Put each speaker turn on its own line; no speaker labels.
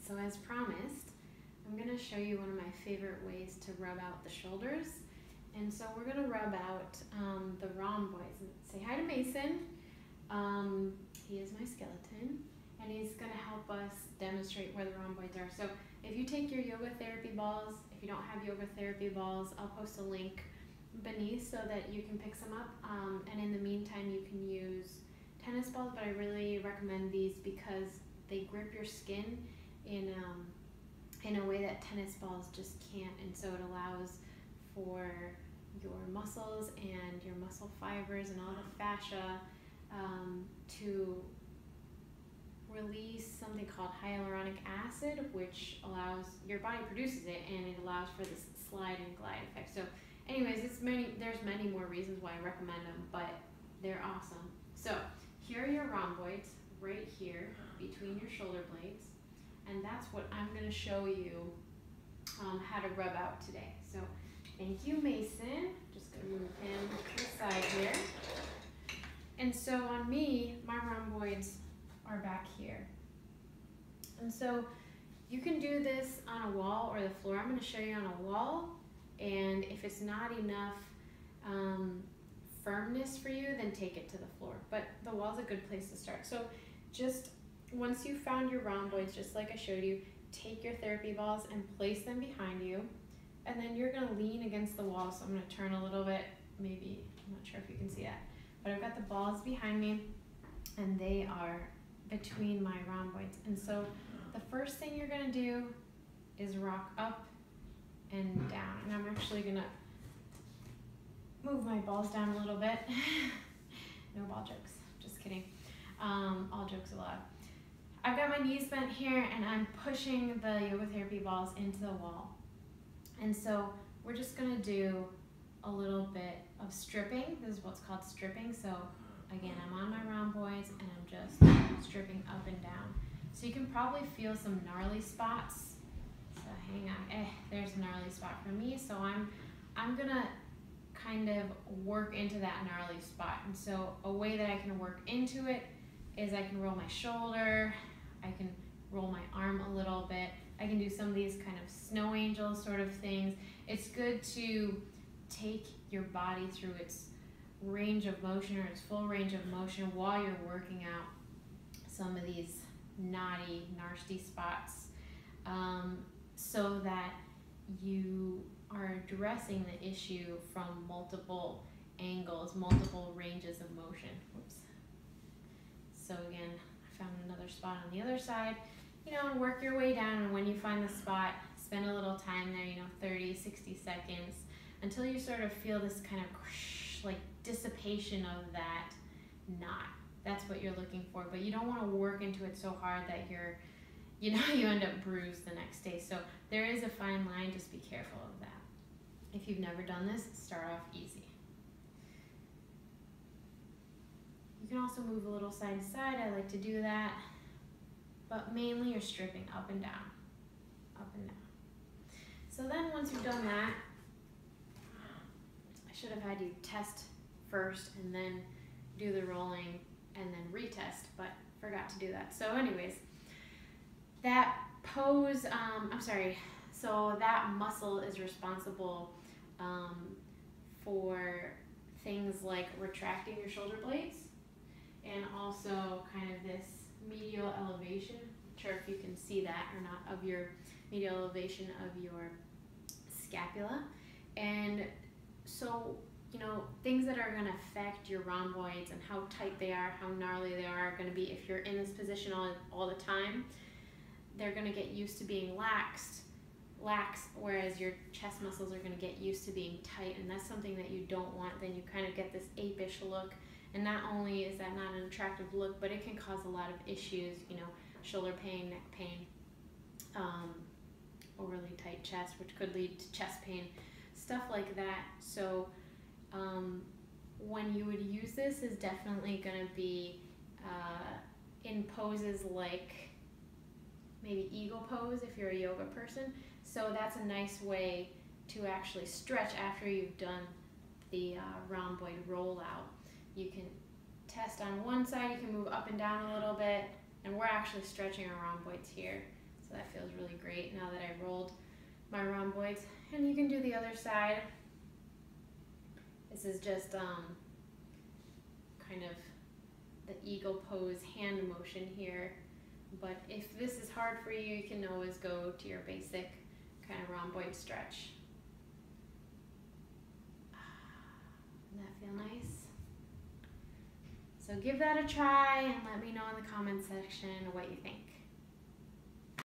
So as promised, I'm going to show you one of my favorite ways to rub out the shoulders. And so we're going to rub out the rhomboids. Say hi to Mason. He is my skeleton, and he's going to help us demonstrate where the rhomboids are. So if you take your yoga therapy balls, if you don't have yoga therapy balls, I'll post a link beneath so that you can pick some up. And in the meantime, you can use tennis balls, but I really recommend these because they grip your skin in a way that tennis balls just can't, and so it allows for your muscles and your muscle fibers and all the fascia to release something called hyaluronic acid, which allows, your body produces it, and it allows for this slide and glide effect. So anyways, there's many more reasons why I recommend them, but they're awesome. So here are your rhomboids right here between your shoulder blades, and that's what I'm going to show you how to rub out today. So thank you, Mason. Just going to move him to the side here. And so on me, my rhomboids are back here. And so you can do this on a wall or the floor. I'm going to show you on a wall, and if it's not enough firmness for you, then take it to the floor. But the wall's a good place to start. So just once you've found your rhomboids, just like I showed you, take your therapy balls and place them behind you. And then you're going to lean against the wall. So I'm going to turn a little bit, maybe, I'm not sure if you can see that. But I've got the balls behind me, and they are between my rhomboids. And so the first thing you're going to do is rock up and down. And I'm actually going to move my balls down a little bit. No ball jokes, just kidding. All jokes allowed. I've got my knees bent here, and I'm pushing the yoga therapy balls into the wall. And so we're just going to do a little bit of stripping. This is what's called stripping. So again, I'm on my rhomboids, and I'm just stripping up and down. So you can probably feel some gnarly spots. So hang on, there's a gnarly spot for me. So I'm gonna kind of work into that gnarly spot. And so a way that I can work into it is I can roll my shoulder, I can roll my arm a little bit, I can do some of these kind of snow angel sort of things. It's good to take your body through its range of motion, or its full range of motion, while you're working out some of these knotty, narsty spots, so that you are addressing the issue from multiple angles, multiple ranges of motion. Whoops. So again, I found another spot on the other side, and work your way down, and when you find the spot, spend a little time there, 30, 60 seconds, until you sort of feel this kind of like dissipation of that knot. That's what you're looking for, but you don't want to work into it so hard that you end up bruised the next day. So there is a fine line, just be careful of that. If you've never done this, start off easy. You can also move a little side to side. I like to do that, but mainly you're stripping up and down, up and down. So then once you've done that, I should have had you test first and then do the rolling and then retest, but forgot to do that. So anyways, that pose, so that muscle is responsible for things like retracting your shoulder blades, and also kind of this medial elevation. Not sure if you can see that or not, of your medial elevation of your scapula. And so, things that are going to affect your rhomboids and how tight they are, how gnarly they are going to be if you're in this position all the time. They're going to get used to being lax, whereas your chest muscles are going to get used to being tight, and that's something that you don't want. Then you kind of get this apish look, and not only is that not an attractive look, but it can cause a lot of issues, shoulder pain, neck pain, overly tight chest, which could lead to chest pain, stuff like that. So when you would use this is definitely going to be in poses like maybe eagle pose if you're a yoga person. So that's a nice way to actually stretch after you've done the rhomboid rollout. You can test on one side, you can move up and down a little bit, and we're actually stretching our rhomboids here. So that feels really great now that I rolled my rhomboids. And you can do the other side. This is just kind of the eagle pose hand motion here. But if this is hard for you, you can always go to your basic kind of rhomboid stretch. Doesn't that feel nice? So give that a try and let me know in the comment section what you think.